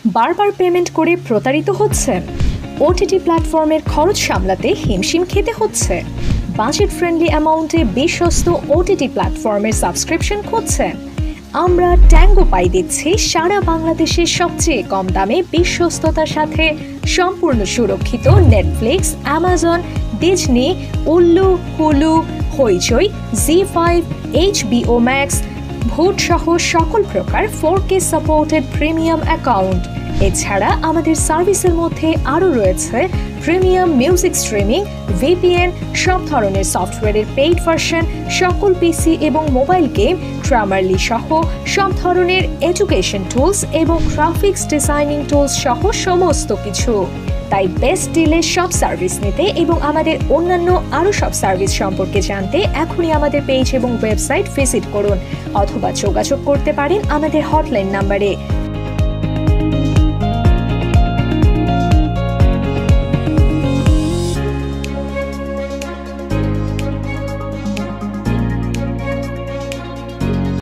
বারবার পেমেন্ট করে প্রতারিত হচ্ছেন? ওটিটি প্ল্যাটফর্মের খরচ সামলাতে হিমশিম খেতে হচ্ছে? বাজেট ফ্রেন্ডলি অ্যামাউন্টে বিশ্বস্ত ওটিটি প্ল্যাটফর্মের সাবস্ক্রিপশন খুঁজছেন? আমরা ট্যাঙ্গো পাই দিচ্ছি সারা বাংলাদেশের সবচেয়ে কম দামে বিশ্বস্ততার সাথে সম্পূর্ণ সুরক্ষিত Netflix, Amazon, Disney, Ullu, Hulu, হইচই, জি5, HBO ম্যাক্স, ভোট সহ সকল প্রকার 4K সাপোর্টেড প্রিমিয়াম অ্যাকাউন্ট। এছাড়া আমাদের সার্ভিসের মধ্যে আরও রয়েছে প্রিমিয়াম মিউজিক স্ট্রিমিং, VPN, সব ধরনের সফটওয়্যারের পেইড ভার্সন, সকল পিসি এবং মোবাইল গেম, গ্রামারলি সহ সব ধরনের এডুকেশন টুলস এবং গ্রাফিক্স ডিজাইনিং টুলস সহ সমস্ত কিছু। তাই বেস্ট ডিলে সব সার্ভিস নিতে এবং আমাদের অন্যান্য আরও সব সার্ভিস সম্পর্কে জানতে এখনই আমাদের পেজ এবং ওয়েবসাইট ভিজিট করুন অথবা যোগাযোগ করতে পারেন আমাদের হটলাইন নাম্বারে